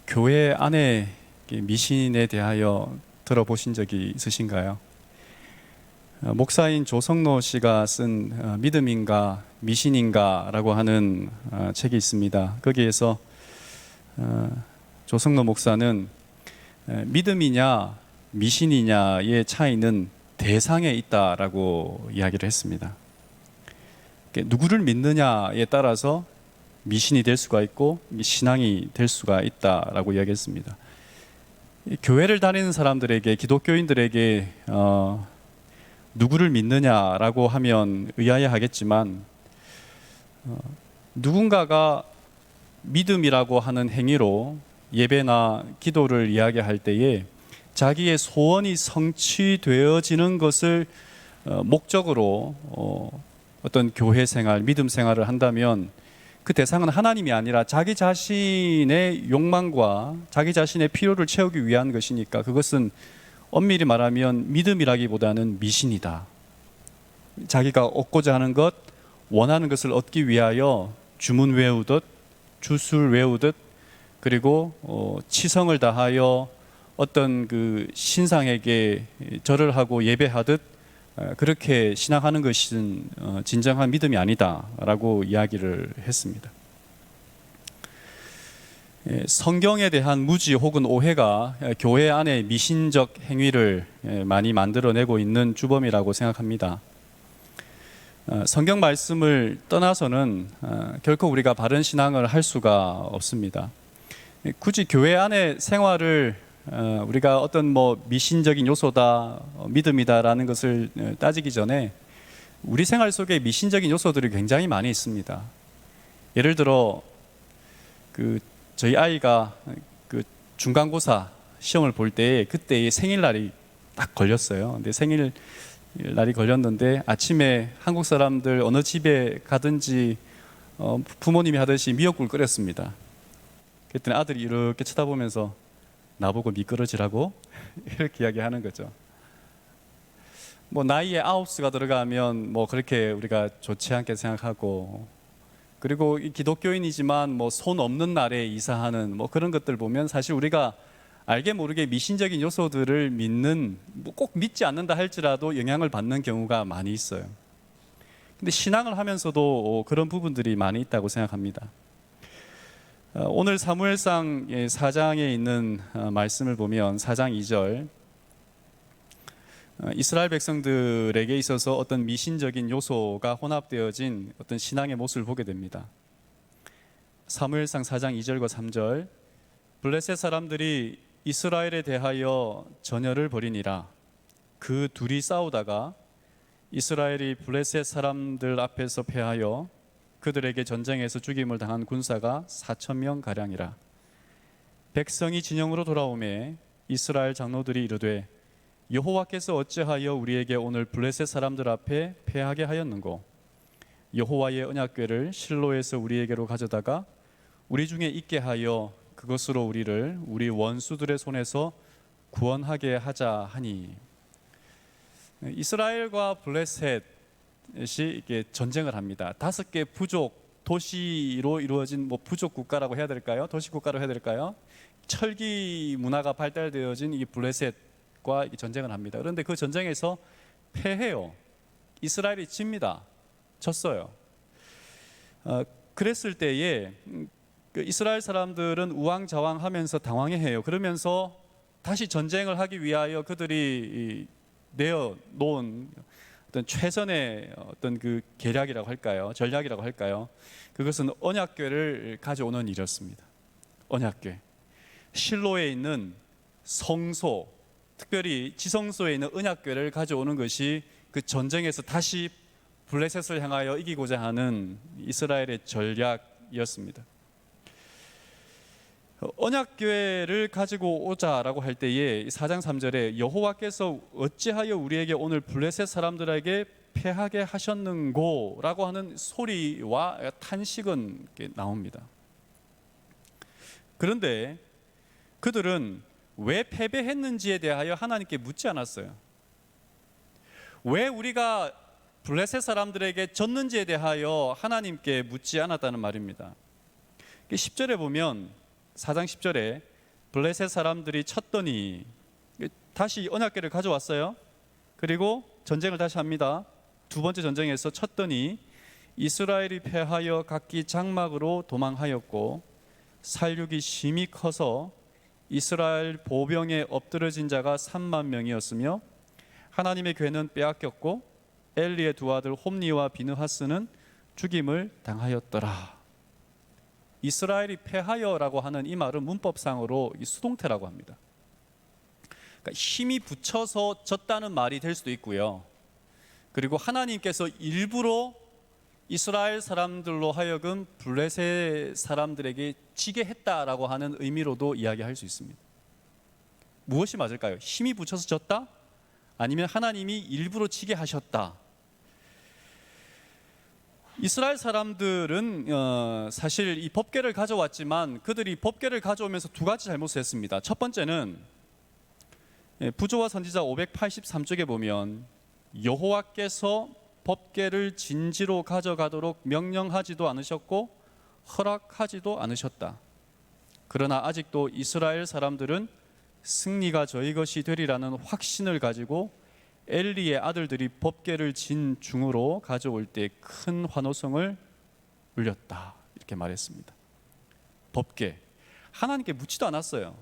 교회 안에 미신에 대하여 들어보신 적이 있으신가요? 목사인 조성로 씨가 쓴 믿음인가 미신인가 라고 하는 책이 있습니다. 거기에서 조성로 목사는 믿음이냐 미신이냐의 차이는 대상에 있다라고 이야기를 했습니다. 누구를 믿느냐에 따라서 미신이 될 수가 있고 신앙이 될 수가 있다라고 이야기했습니다. 교회를 다니는 사람들에게, 기독교인들에게 누구를 믿느냐라고 하면 의아해하겠지만 누군가가 믿음이라고 하는 행위로 예배나 기도를 이야기할 때에 자기의 소원이 성취되어지는 것을 목적으로 어떤 교회 생활, 믿음 생활을 한다면 그 대상은 하나님이 아니라 자기 자신의 욕망과 자기 자신의 필요를 채우기 위한 것이니까 그것은 엄밀히 말하면 믿음이라기보다는 미신이다. 자기가 얻고자 하는 것, 원하는 것을 얻기 위하여 주문 외우듯 주술 외우듯 그리고 치성을 다하여 어떤 그 신상에게 절을 하고 예배하듯 그렇게 신앙하는 것은 진정한 믿음이 아니다라고 이야기를 했습니다. 성경에 대한 무지 혹은 오해가 교회 안에 미신적 행위를 많이 만들어내고 있는 주범이라고 생각합니다. 성경 말씀을 떠나서는 결코 우리가 바른 신앙을 할 수가 없습니다. 굳이 교회 안의 생활을 우리가 어떤 미신적인 요소다, 믿음이다라는 것을 따지기 전에 우리 생활 속에 미신적인 요소들이 굉장히 많이 있습니다. 예를 들어 저희 아이가 중간고사 시험을 볼 때 그때의 생일날이 딱 걸렸어요. 근데 생일날이 걸렸는데 아침에 한국 사람들 어느 집에 가든지 부모님이 하듯이 미역국을 끓였습니다. 그랬더니 아들이 이렇게 쳐다보면서 나보고 미끄러지라고 이렇게 이야기하는 거죠. 나이에 9수가 들어가면 그렇게 우리가 좋지 않게 생각하고, 그리고 기독교인이지만 손 없는 날에 이사하는 그런 것들 보면 사실 우리가 알게 모르게 미신적인 요소들을 믿는, 꼭 믿지 않는다 할지라도 영향을 받는 경우가 많이 있어요. 근데 신앙을 하면서도 그런 부분들이 많이 있다고 생각합니다. 오늘 사무엘상 4장에 있는 말씀을 보면 4장 2절, 이스라엘 백성들에게 있어서 어떤 미신적인 요소가 혼합되어진 어떤 신앙의 모습을 보게 됩니다. 사무엘상 4장 2절과 3절, 블레셋 사람들이 이스라엘에 대하여 전열을 벌이니라. 그 둘이 싸우다가 이스라엘이 블레셋 사람들 앞에서 패하여 그들에게 전쟁에서 죽임을 당한 군사가 4,000명 가량이라. 백성이 진영으로 돌아오매 이스라엘 장로들이 이르되 여호와께서 어찌하여 우리에게 오늘 블레셋 사람들 앞에 패하게 하였는고, 여호와의 언약궤를 실로에서 우리에게로 가져다가 우리 중에 있게 하여 그것으로 우리를 우리 원수들의 손에서 구원하게 하자 하니. 이스라엘과 블레셋 이게 전쟁을 합니다. 5개 부족 도시로 이루어진 부족 국가라고 해야 될까요? 도시 국가로 해야 될까요? 철기 문화가 발달되어진 이 블레셋과 전쟁을 합니다. 그런데 그 전쟁에서 패해요. 이스라엘이 집니다. 졌어요. 그랬을 때에 이스라엘 사람들은 우왕좌왕하면서 당황해요. 그러면서 다시 전쟁을 하기 위하여 그들이 내어놓은 어떤 최선의 어떤 그 계략이라고 할까요? 전략이라고 할까요? 그것은 언약궤를 가져오는 일이었습니다. 언약궤. 실로에 있는 성소, 특별히 지성소에 있는 언약궤를 가져오는 것이 그 전쟁에서 다시 블레셋을 향하여 이기고자 하는 이스라엘의 전략이었습니다. 언약궤를 가지고 오자라고 할 때에 4장 3절에 여호와께서 어찌하여 우리에게 오늘 블레셋 사람들에게 패하게 하셨는고 라고 하는 소리와 탄식은 나옵니다. 그런데 그들은 왜 패배했는지에 대하여 하나님께 묻지 않았어요. 왜 우리가 블레셋 사람들에게 졌는지에 대하여 하나님께 묻지 않았다는 말입니다. 10절에 보면 4장 10절에 블레셋 사람들이 쳤더니 다시 언약궤를 가져왔어요. 그리고 전쟁을 다시 합니다. 두 번째 전쟁에서 쳤더니 이스라엘이 패하여 각기 장막으로 도망하였고 살육이 심히 커서 이스라엘 보병에 엎드러진 자가 3만 명이었으며 하나님의 궤는 빼앗겼고 엘리의 두 아들 홈니와 비느하스는 죽임을 당하였더라. 이스라엘이 패하여라고 하는 이 말은 문법상으로 수동태라고 합니다. 그러니까 힘이 붙여서 졌다는 말이 될 수도 있고요. 그리고 하나님께서 일부러 이스라엘 사람들로 하여금 블레셋 사람들에게 지게 했다라고 하는 의미로도 이야기할 수 있습니다. 무엇이 맞을까요? 힘이 붙여서 졌다? 아니면 하나님이 일부러 지게 하셨다? 이스라엘 사람들은 사실 이 법궤를 가져왔지만 그들이 법궤를 가져오면서 두 가지 잘못을 했습니다. 첫 번째는 부조와 선지자 583쪽에 보면 여호와께서 법궤를 진지로 가져가도록 명령하지도 않으셨고 허락하지도 않으셨다. 그러나 아직도 이스라엘 사람들은 승리가 저희 것이 되리라는 확신을 가지고 엘리의 아들들이 법궤를 진 중으로 가져올 때 큰 환호성을 울렸다. 이렇게 말했습니다. 법궤, 하나님께 묻지도 않았어요.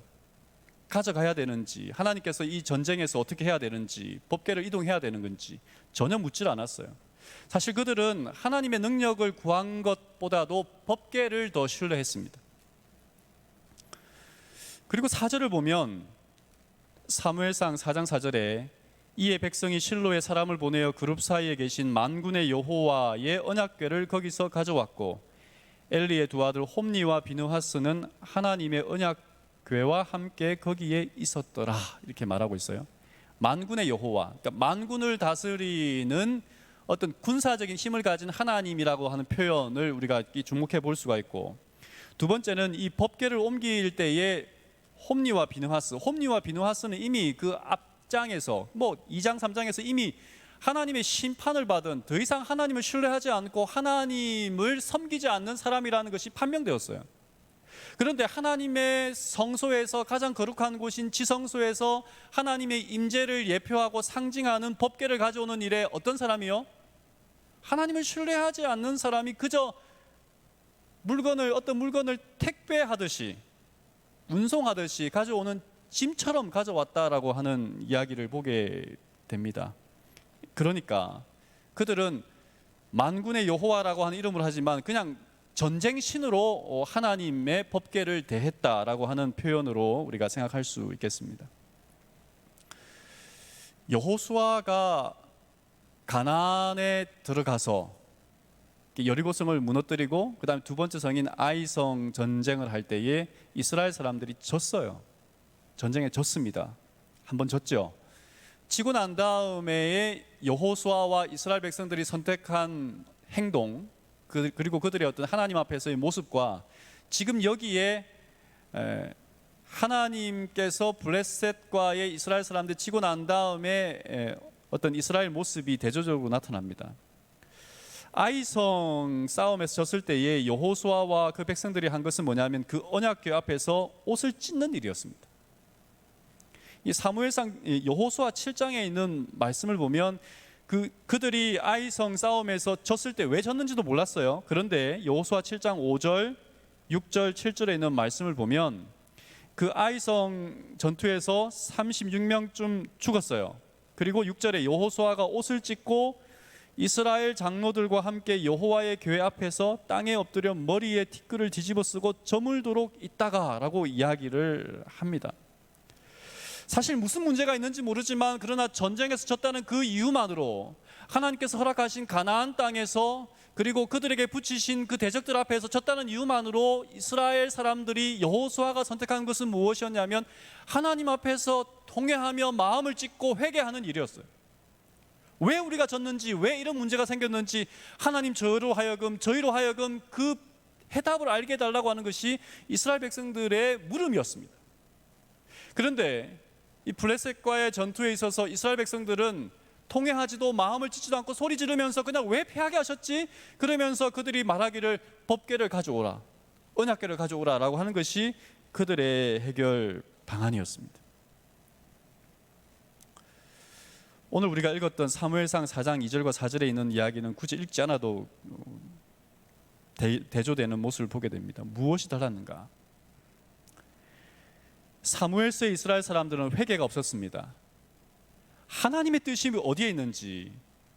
가져가야 되는지, 하나님께서 이 전쟁에서 어떻게 해야 되는지, 법궤를 이동해야 되는 건지 전혀 묻질 않았어요. 사실 그들은 하나님의 능력을 구한 것보다도 법궤를 더 신뢰했습니다. 그리고 4절을 보면 사무엘상 4장 4절에 이에 백성이 실로에 사람을 보내어 그룹 사이에 계신 만군의 여호와의 언약궤를 거기서 가져왔고 엘리의 두 아들 홈니와 비느하스는 하나님의 언약궤와 함께 거기에 있었더라. 이렇게 말하고 있어요. 만군의 여호와, 그러니까 만군을 다스리는 어떤 군사적인 힘을 가진 하나님이라고 하는 표현을 우리가 주목해 볼 수가 있고, 두 번째는 이 법궤를 옮길 때에 홈니와 비느하스는 이미 그 앞장에서 2장 3장에서 이미 하나님의 심판을 받은, 더 이상 하나님을 신뢰하지 않고 하나님을 섬기지 않는 사람이라는 것이 판명되었어요. 그런데 하나님의 성소에서, 가장 거룩한 곳인 지성소에서 하나님의 임재를 예표하고 상징하는 법궤를 가져오는 일에 어떤 사람이요? 하나님을 신뢰하지 않는 사람이 그저 어떤 물건을 택배하듯이, 운송하듯이 가져오는 짐처럼 가져왔다라고 하는 이야기를 보게 됩니다. 그러니까 그들은 만군의 여호와라고 하는 이름을 하지만 그냥 전쟁 신으로 하나님의 법궤를 대했다라고 하는 표현으로 우리가 생각할 수 있겠습니다. 여호수아가 가나안에 들어가서 여리고성을 무너뜨리고 그 다음에 두 번째 성인 아이성 전쟁을 할 때에 이스라엘 사람들이 졌어요. 전쟁에 졌습니다. 한번 졌죠. 지고 난 다음에 여호수아와 이스라엘 백성들이 선택한 행동, 그리고 그들의 어떤 하나님 앞에서의 모습과 지금 여기에 하나님께서 블레셋과의 이스라엘 사람들 지고 난 다음에 어떤 이스라엘 모습이 대조적으로 나타납니다. 아이성 싸움에서 졌을 때에 여호수아와 그 백성들이 한 것은 뭐냐면 그 언약궤 앞에서 옷을 찢는 일이었습니다. 이 사무엘상 여호수아 7장에 있는 말씀을 보면 그들이 아이성 싸움에서 졌을 때 왜 졌는지도 몰랐어요. 그런데 여호수아 7장 5절, 6절, 7절에 있는 말씀을 보면 그 아이성 전투에서 36명쯤 죽었어요. 그리고 6절에 여호수아가 옷을 찢고 이스라엘 장로들과 함께 여호와의 궤 앞에서 땅에 엎드려 머리에 티끌을 뒤집어 쓰고 저물도록 있다가 라고 이야기를 합니다. 사실 무슨 문제가 있는지 모르지만 그러나 전쟁에서 졌다는 그 이유만으로 하나님께서 허락하신 가나안 땅에서, 그리고 그들에게 붙이신 그 대적들 앞에서 졌다는 이유만으로 이스라엘 사람들이 여호수아가 선택한 것은 무엇이었냐면 하나님 앞에서 통회하며 마음을 찢고 회개하는 일이었어요. 왜 우리가 졌는지, 왜 이런 문제가 생겼는지 하나님 저희로 하여금 그 해답을 알게 해달라고 하는 것이 이스라엘 백성들의 물음이었습니다. 그런데 이 블레셋과의 전투에 있어서 이스라엘 백성들은 통회하지도 마음을 찢지도 않고 소리 지르면서 그냥 왜 패하게 하셨지? 그러면서 그들이 말하기를 법궤를 가져오라, 언약궤를 가져오라 라고 하는 것이 그들의 해결 방안이었습니다. 오늘 우리가 읽었던 사무엘상 4장 2절과 4절에 있는 이야기는 굳이 읽지 않아도 대조되는 모습을 보게 됩니다. 무엇이 달랐는가? 사무엘서의 이스라엘 사람들은 회개가 없었습니다. 하나님의 뜻이 어디에 있는지,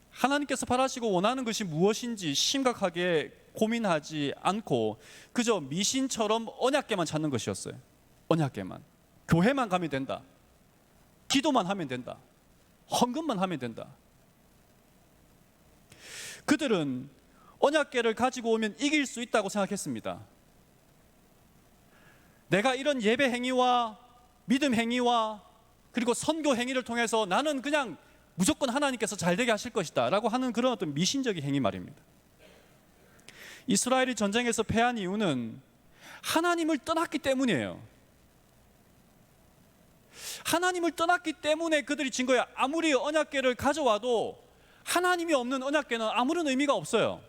하나님께서 바라시고 원하는 것이 무엇인지 심각하게 고민하지 않고 그저 미신처럼 언약궤만 찾는 것이었어요. 언약궤만. 교회만 가면 된다. 기도만 하면 된다. 헌금만 하면 된다. 그들은 언약궤를 가지고 오면 이길 수 있다고 생각했습니다. 내가 이런 예배 행위와 믿음 행위와 그리고 선교 행위를 통해서 나는 그냥 무조건 하나님께서 잘되게 하실 것이다 라고 하는 그런 어떤 미신적인 행위 말입니다. 이스라엘이 전쟁에서 패한 이유는 하나님을 떠났기 때문이에요. 하나님을 떠났기 때문에 그들이 진 거야. 아무리 언약궤를 가져와도 하나님이 없는 언약궤는 아무런 의미가 없어요.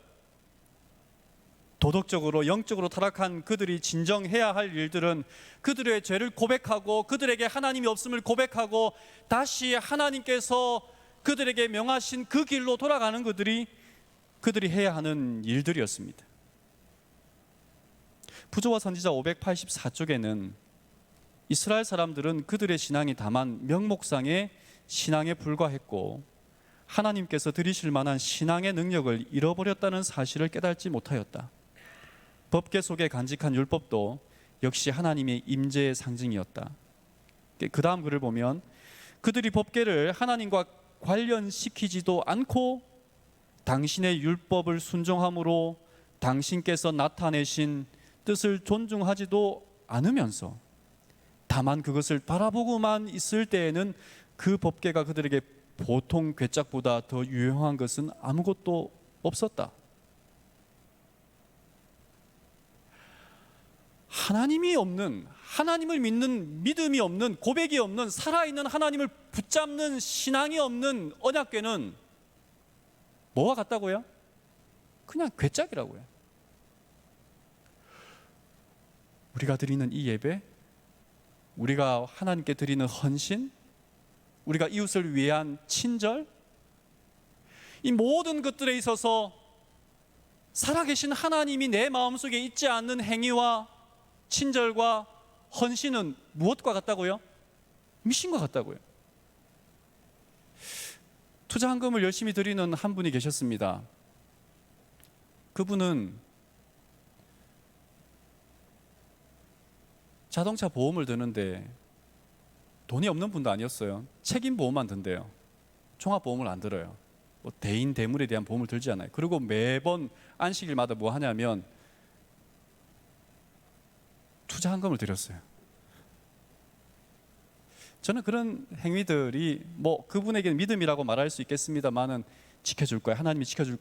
도덕적으로 영적으로 타락한 그들이 진정해야 할 일들은 그들의 죄를 고백하고 그들에게 하나님이 없음을 고백하고 다시 하나님께서 그들에게 명하신 그 길로 돌아가는 그들이 해야 하는 일들이었습니다. 부조와 선지자 584쪽에는 이스라엘 사람들은 그들의 신앙이 다만 명목상의 신앙에 불과했고 하나님께서 드리실 만한 신앙의 능력을 잃어버렸다는 사실을 깨닫지 못하였다. 법궤 속에 간직한 율법도 역시 하나님의 임재의 상징이었다. 그 다음 글을 보면 그들이 법궤를 하나님과 관련시키지도 않고 당신의 율법을 순종함으로 당신께서 나타내신 뜻을 존중하지도 않으면서 다만 그것을 바라보고만 있을 때에는 그 법궤가 그들에게 보통 궤짝보다 더 유용한 것은 아무것도 없었다. 하나님이 없는, 하나님을 믿는 믿음이 없는, 고백이 없는, 살아있는 하나님을 붙잡는 신앙이 없는 언약궤는 뭐와 같다고요? 그냥 궤짝이라고요. 우리가 드리는 이 예배, 우리가 하나님께 드리는 헌신, 우리가 이웃을 위한 친절, 이 모든 것들에 있어서 살아계신 하나님이 내 마음속에 있지 않는 행위와 친절과 헌신은 무엇과 같다고요? 미신과 같다고요. 투자헌금을 열심히 드리는 한 분이 계셨습니다. 그분은 자동차 보험을 드는데 돈이 없는 분도 아니었어요. 책임보험만 든대요. 종합보험을 안 들어요. 뭐 대인 대물에 대한 보험을 들지 않아요. 그리고 매번 안식일마다 뭐 하냐면 투자헌금을 드렸어요. 저는 그런 행위들이 뭐 그분에게는 믿음이라고 말할 수 있겠습니다만은 지켜줄 거야. 하나님이 지켜줄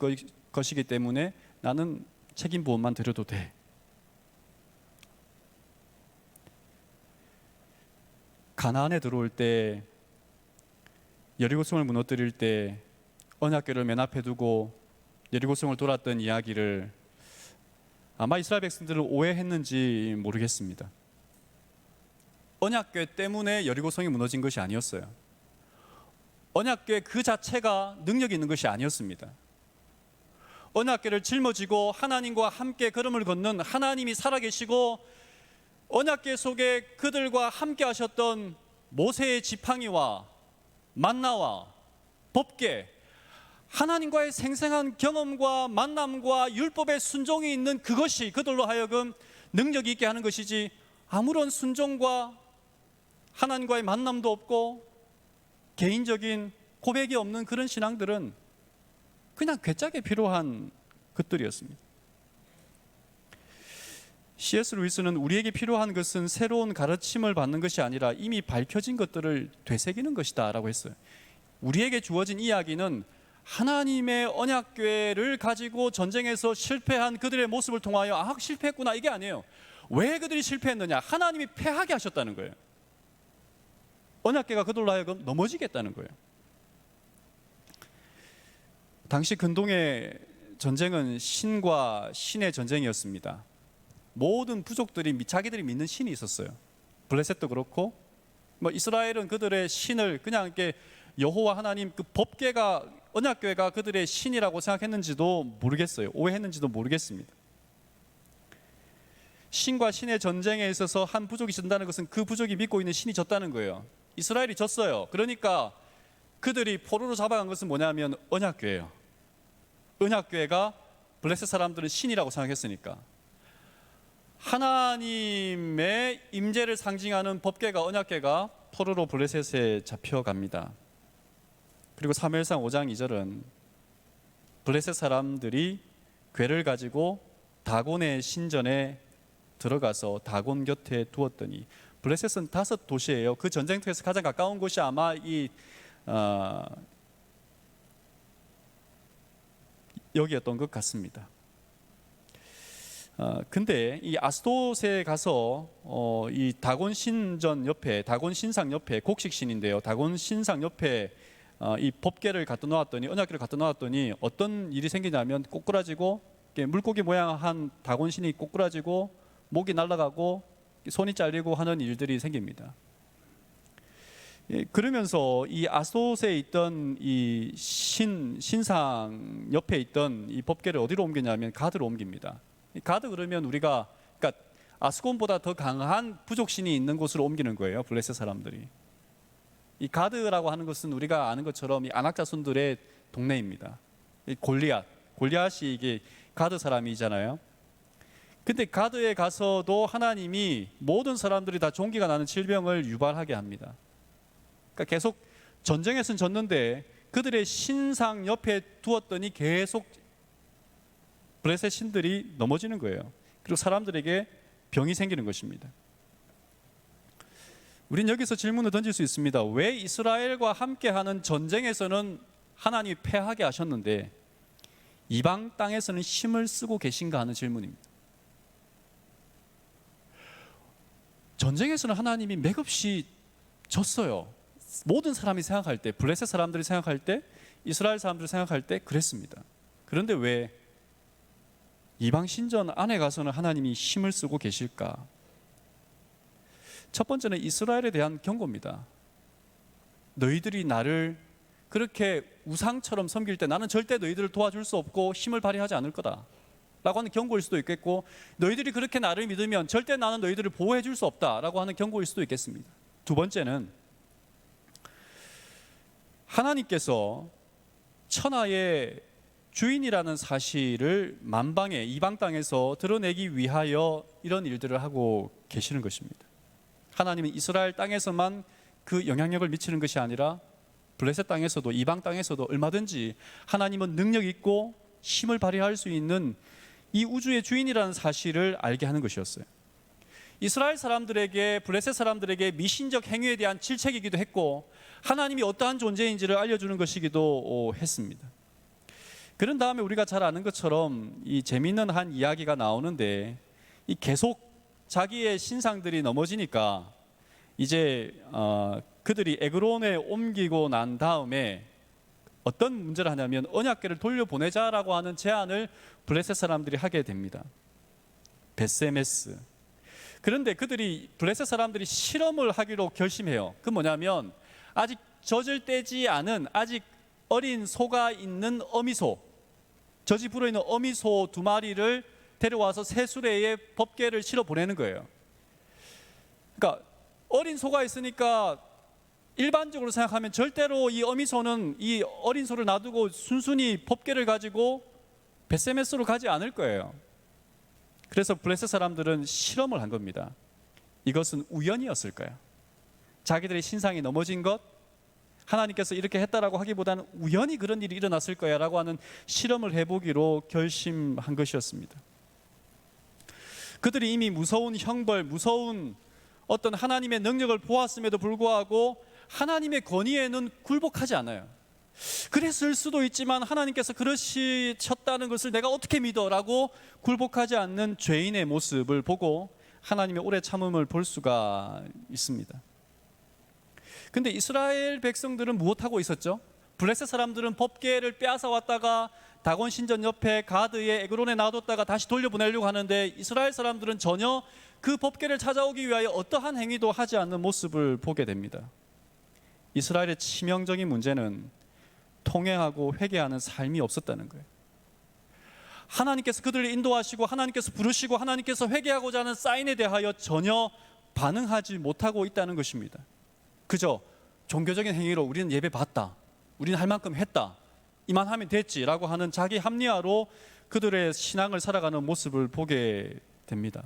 것이기 때문에 나는 책임보험만 드려도 돼. 가나안에 들어올 때, 여리고성을 무너뜨릴 때 언약궤를 맨 앞에 두고 여리고성을 돌았던 이야기를 아마 이스라엘 백성들은 오해했는지 모르겠습니다. 언약궤 때문에 여리고성이 무너진 것이 아니었어요. 언약궤 그 자체가 능력이 있는 것이 아니었습니다. 언약궤를 짊어지고 하나님과 함께 걸음을 걷는 하나님이 살아계시고 언약궤 속에 그들과 함께 하셨던 모세의 지팡이와 만나와 법궤, 하나님과의 생생한 경험과 만남과 율법의 순종이 있는 그것이 그들로 하여금 능력이 있게 하는 것이지, 아무런 순종과 하나님과의 만남도 없고 개인적인 고백이 없는 그런 신앙들은 그냥 궤짝에 필요한 것들이었습니다. C.S. 루이스는 우리에게 필요한 것은 새로운 가르침을 받는 것이 아니라 이미 밝혀진 것들을 되새기는 것이다 라고 했어요. 우리에게 주어진 이야기는 하나님의 언약궤를 가지고 전쟁에서 실패한 그들의 모습을 통하여 실패했구나, 이게 아니에요. 왜 그들이 실패했느냐? 하나님이 패하게 하셨다는 거예요. 언약궤가 그들로 하여금 넘어지게 했다는 거예요. 당시 근동의 전쟁은 신과 신의 전쟁이었습니다. 모든 부족들이 자기들이 믿는 신이 있었어요. 블레셋도 그렇고 이스라엘은 그들의 신을 그냥 이렇게 여호와 하나님 그 법궤가 언약궤가 그들의 신이라고 생각했는지도 모르겠어요. 오해했는지도 모르겠습니다. 신과 신의 전쟁에 있어서 한 부족이 진다는 것은 그 부족이 믿고 있는 신이 졌다는 거예요. 이스라엘이 졌어요. 그러니까 그들이 포로로 잡아간 것은 뭐냐면 언약궤예요. 언약궤가 블레셋 사람들은 신이라고 생각했으니까 하나님의 임재를 상징하는 법궤가 언약궤가 포로로 블레셋에 잡혀갑니다. 그리고 사무엘상 5장 2절은 블레셋 사람들이 궤를 가지고 다곤의 신전에 들어가서 다곤 곁에 두었더니 블레셋은 5도시예요. 그 전쟁터에서 가장 가까운 곳이 아마 여기였던 것 같습니다. 근데 이 아스돗에 가서 이 다곤 신전 옆에 다곤 신상 옆에 곡식신인데요. 다곤 신상 옆에 이 법궤를 갖다 놓았더니 언약궤를 갖다 놓았더니 어떤 일이 생기냐면 꼬꾸라지고 물고기 모양한 다곤 신이 꼬꾸라지고 목이 날아가고 손이 잘리고 하는 일들이 생깁니다. 그러면서 이 아스돗에 있던 이 신상 옆에 있던 이 법궤를 어디로 옮기냐면 가드로 옮깁니다. 가드 그러면 우리가 그러니까 아스곤보다 더 강한 부족신이 있는 곳으로 옮기는 거예요. 블레셋 사람들이. 이 가드라고 하는 것은 우리가 아는 것처럼 이 안악 자손들의 동네입니다. 골리앗이 이게 가드 사람이잖아요. 근데 가드에 가서도 하나님이 모든 사람들이 다 종기가 나는 질병을 유발하게 합니다. 그러니까 계속 전쟁에서는 졌는데 그들의 신상 옆에 두었더니 계속 블레셋 신들이 넘어지는 거예요. 그리고 사람들에게 병이 생기는 것입니다. 우린 여기서 질문을 던질 수 있습니다. 왜 이스라엘과 함께하는 전쟁에서는 하나님이 패하게 하셨는데 이방 땅에서는 힘을 쓰고 계신가 하는 질문입니다. 전쟁에서는 하나님이 맥없이 졌어요. 모든 사람이 생각할 때, 블레셋 사람들이 생각할 때, 이스라엘 사람들이 생각할 때 그랬습니다. 그런데 왜 이방 신전 안에 가서는 하나님이 힘을 쓰고 계실까? 첫 번째는 이스라엘에 대한 경고입니다. 너희들이 나를 그렇게 우상처럼 섬길 때 나는 절대 너희들을 도와줄 수 없고 힘을 발휘하지 않을 거다 라고 하는 경고일 수도 있겠고, 너희들이 그렇게 나를 믿으면 절대 나는 너희들을 보호해 줄 수 없다 라고 하는 경고일 수도 있겠습니다. 두 번째는 하나님께서 천하의 주인이라는 사실을 만방에 이방 땅에서 드러내기 위하여 이런 일들을 하고 계시는 것입니다. 하나님은 이스라엘 땅에서만 그 영향력을 미치는 것이 아니라 블레셋 땅에서도 이방 땅에서도 얼마든지 하나님은 능력 있고 힘을 발휘할 수 있는 이 우주의 주인이라는 사실을 알게 하는 것이었어요. 이스라엘 사람들에게 블레셋 사람들에게 미신적 행위에 대한 질책이기도 했고 하나님이 어떠한 존재인지를 알려주는 것이기도 했습니다. 그런 다음에 우리가 잘 아는 것처럼 이 재미있는 한 이야기가 나오는데 이 계속 자기의 신상들이 넘어지니까 이제 그들이 에그론에 옮기고 난 다음에 어떤 문제를 하냐면 언약궤를 돌려보내자라고 하는 제안을 블레셋 사람들이 하게 됩니다. 베세메스. 그런데 그들이 블레셋 사람들이 실험을 하기로 결심해요. 그 뭐냐면 아직 젖을 떼지 않은 아직 어린 소가 있는 어미소, 젖이 불어있는 어미소 2마리를 데려와서 새 수레에 법궤를 실어 보내는 거예요. 그러니까 어린 소가 있으니까 일반적으로 생각하면 절대로 이 어미소는 이 어린 소를 놔두고 순순히 법궤를 가지고 베세메스로 가지 않을 거예요. 그래서 블레셋 사람들은 실험을 한 겁니다. 이것은 우연이었을까요? 자기들의 신상이 넘어진 것, 하나님께서 이렇게 했다라고 하기보다는 우연히 그런 일이 일어났을 거야 라고 하는 실험을 해보기로 결심한 것이었습니다. 그들이 이미 무서운 형벌, 무서운 어떤 하나님의 능력을 보았음에도 불구하고 하나님의 권위에는 굴복하지 않아요. 그랬을 수도 있지만 하나님께서 그러시셨다는 것을 내가 어떻게 믿어? 라고 굴복하지 않는 죄인의 모습을 보고 하나님의 오래 참음을 볼 수가 있습니다. 근데 이스라엘 백성들은 무엇하고 있었죠? 블레셋 사람들은 법궤를 빼앗아 왔다가 다곤 신전 옆에 가드의 에그론에 놔뒀다가 다시 돌려보내려고 하는데 이스라엘 사람들은 전혀 그 법궤를 찾아오기 위하여 어떠한 행위도 하지 않는 모습을 보게 됩니다. 이스라엘의 치명적인 문제는 통회하고 회개하는 삶이 없었다는 거예요. 하나님께서 그들을 인도하시고 하나님께서 부르시고 하나님께서 회개하고자 하는 사인에 대하여 전혀 반응하지 못하고 있다는 것입니다. 그저 종교적인 행위로 우리는 예배 받다, 우리는 할 만큼 했다, 이만하면 됐지라고 하는 자기 합리화로 그들의 신앙을 살아가는 모습을 보게 됩니다.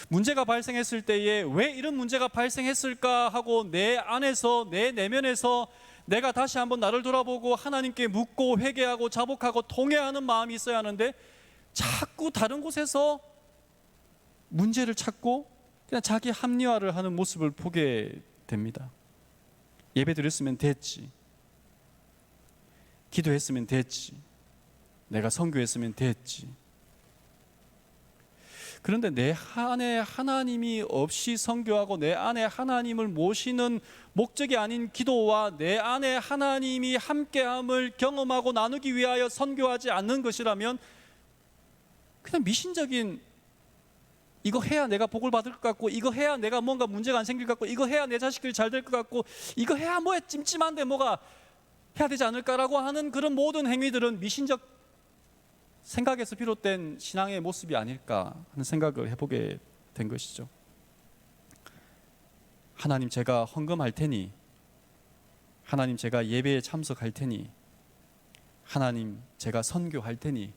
문제가 발생했을 때에 왜 이런 문제가 발생했을까 하고 내 안에서, 내 내면에서 내가 다시 한번 나를 돌아보고 하나님께 묻고 회개하고 자복하고 통회하는 마음이 있어야 하는데 자꾸 다른 곳에서 문제를 찾고 그냥 자기 합리화를 하는 모습을 보게 됩니다. 예배 드렸으면 됐지, 기도했으면 됐지, 내가 선교했으면 됐지. 그런데 내 안에 하나님이 없이 선교하고 내 안에 하나님을 모시는 목적이 아닌 기도와 내 안에 하나님이 함께함을 경험하고 나누기 위하여 선교하지 않는 것이라면 그냥 미신적인, 이거 해야 내가 복을 받을 것 같고, 이거 해야 내가 뭔가 문제가 안 생길 것 같고, 이거 해야 내 자식들이 잘 될 것 같고, 이거 해야 뭐야 찜찜한데 뭐가 해야 되지 않을까라고 하는 그런 모든 행위들은 미신적 생각에서 비롯된 신앙의 모습이 아닐까 하는 생각을 해보게 된 것이죠. 하나님, 제가 헌금할 테니, 하나님, 제가 예배에 참석할 테니, 하나님, 제가 선교할 테니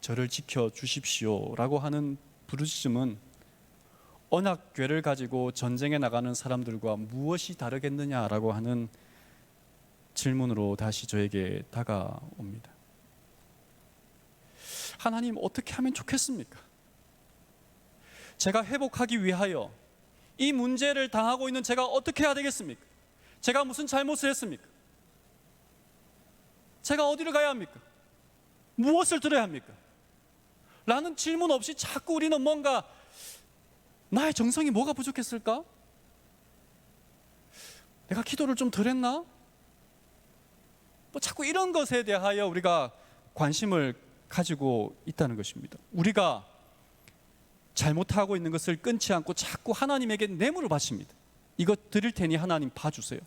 저를 지켜주십시오 라고 하는 부르짖음은 언약궤를 가지고 전쟁에 나가는 사람들과 무엇이 다르겠느냐라고 하는 질문으로 다시 저에게 다가옵니다. 하나님, 어떻게 하면 좋겠습니까? 제가 회복하기 위하여 이 문제를 당하고 있는 제가 어떻게 해야 되겠습니까? 제가 무슨 잘못을 했습니까? 제가 어디를 가야 합니까? 무엇을 들어야 합니까? 라는 질문 없이 자꾸 우리는 뭔가 나의 정성이 뭐가 부족했을까? 내가 기도를 좀 덜 했나? 뭐 자꾸 이런 것에 대하여 우리가 관심을 가지고 있다는 것입니다. 우리가 잘못하고 있는 것을 끊지 않고 자꾸 하나님에게 뇌물을 바칩니다. 이거 드릴 테니 하나님 봐주세요.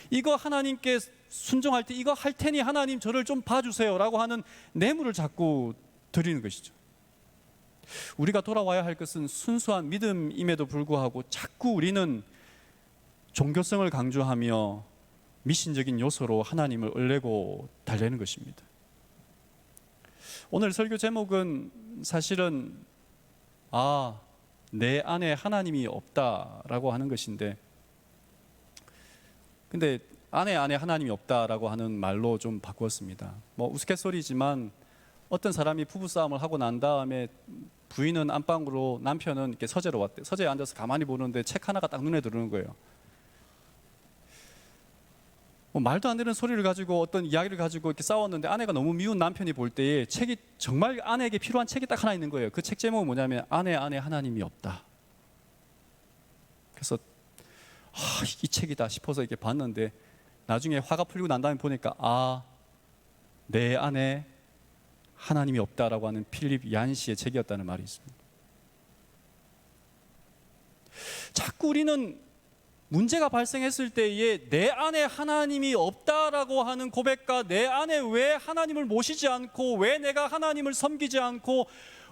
이거 하나님께 순종할 때 이거 할 테니 하나님 저를 좀 봐주세요 라고 하는 뇌물을 자꾸 드리는 것이죠. 우리가 돌아와야 할 것은 순수한 믿음임에도 불구하고 자꾸 우리는 종교성을 강조하며 미신적인 요소로 하나님을 얼레고 달래는 것입니다. 오늘 설교 제목은 사실은 내 안에 하나님이 없다라고 하는 것인데, 근데 안에 하나님이 없다라고 하는 말로 좀 바꾸었습니다. 뭐 우스갯소리지만 어떤 사람이 부부싸움을 하고 난 다음에 부인은 안방으로, 남편은 이렇게 서재로 왔대. 서재에 앉아서 가만히 보는데 책 하나가 딱 눈에 들어오는 거예요. 뭐 말도 안 되는 소리를 가지고 어떤 이야기를 가지고 이렇게 싸웠는데 아내가 너무 미운 남편이 볼 때에 책이, 정말 아내에게 필요한 책이 딱 하나 있는 거예요. 그 책 제목은 뭐냐면 안에 하나님이 없다. 그래서 이 책이다 싶어서 이렇게 봤는데 나중에 화가 풀리고 난 다음에 보니까 내 안에 하나님이 없다라고 하는 필립 얀시의 책이었다는 말이 있습니다. 자꾸 우리는 문제가 발생했을 때에 내 안에 하나님이 없다라고 하는 고백과 내 안에 왜 하나님을 모시지 않고, 왜 내가 하나님을 섬기지 않고,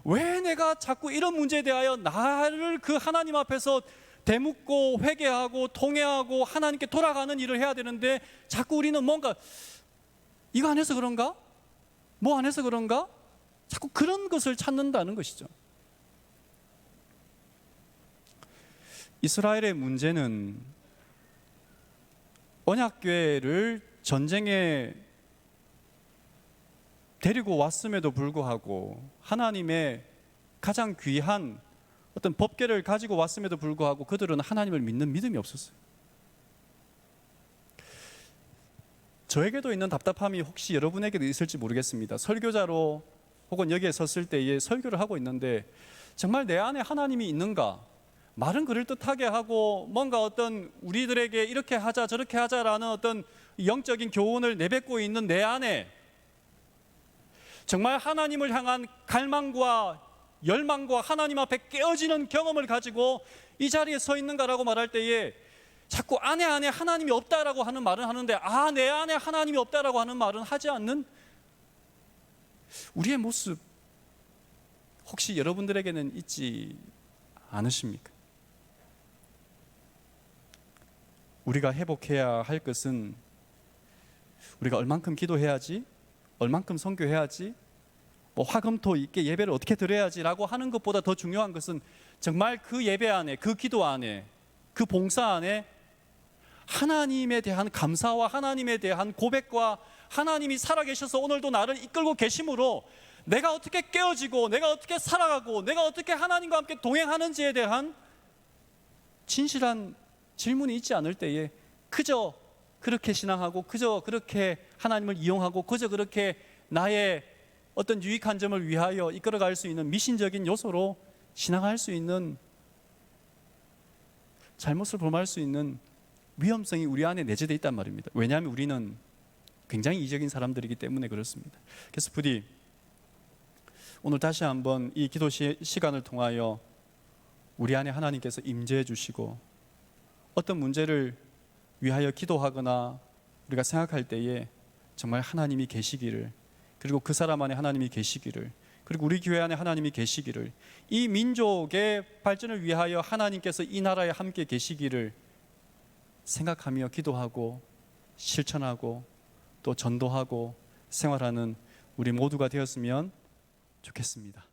왜 내가 자꾸 이런 문제에 대하여 나를 그 하나님 앞에서 되묻고 회개하고 통회하고 하나님께 돌아가는 일을 해야 되는데 자꾸 우리는 뭔가 이거 안 해서 그런가? 뭐 안 해서 그런가? 자꾸 그런 것을 찾는다는 것이죠. 이스라엘의 문제는 언약궤를 전쟁에 데리고 왔음에도 불구하고, 하나님의 가장 귀한 어떤 법궤를 가지고 왔음에도 불구하고 그들은 하나님을 믿는 믿음이 없었어요. 저에게도 있는 답답함이 혹시 여러분에게도 있을지 모르겠습니다. 설교자로 혹은 여기에 섰을 때에 설교를 하고 있는데 정말 내 안에 하나님이 있는가? 말은 그럴듯하게 하고 뭔가 어떤 우리들에게 이렇게 하자 저렇게 하자라는 어떤 영적인 교훈을 내뱉고 있는 내 안에 정말 하나님을 향한 갈망과 열망과 하나님 앞에 깨어지는 경험을 가지고 이 자리에 서 있는가라고 말할 때에 자꾸 안에 하나님이 없다라고 하는 말은 하는데 내 안에 하나님이 없다라고 하는 말은 하지 않는 우리의 모습 혹시 여러분들에게는 있지 않으십니까? 우리가 회복해야 할 것은 우리가 얼만큼 기도해야지, 얼만큼 선교해야지, 화금토 있게 예배를 어떻게 드려야지라고 하는 것보다 더 중요한 것은 정말 그 예배 안에, 그 기도 안에, 그 봉사 안에 하나님에 대한 감사와 하나님에 대한 고백과 하나님이 살아계셔서 오늘도 나를 이끌고 계심으로 내가 어떻게 깨어지고 내가 어떻게 살아가고 내가 어떻게 하나님과 함께 동행하는지에 대한 진실한 질문이 있지 않을 때에 그저 그렇게 신앙하고 그저 그렇게 하나님을 이용하고 그저 그렇게 나의 어떤 유익한 점을 위하여 이끌어갈 수 있는 미신적인 요소로 신앙할 수 있는 잘못을 범할 수 있는 위험성이 우리 안에 내재되어 있단 말입니다. 왜냐하면 우리는 굉장히 이적인 사람들이기 때문에 그렇습니다. 그래서 부디 오늘 다시 한번 이 기도 시간을 통하여 우리 안에 하나님께서 임재해 주시고 어떤 문제를 위하여 기도하거나 우리가 생각할 때에 정말 하나님이 계시기를, 그리고 그 사람 안에 하나님이 계시기를, 그리고 우리 교회 안에 하나님이 계시기를, 이 민족의 발전을 위하여 하나님께서 이 나라에 함께 계시기를 생각하며 기도하고 실천하고 또 전도하고 생활하는 우리 모두가 되었으면 좋겠습니다.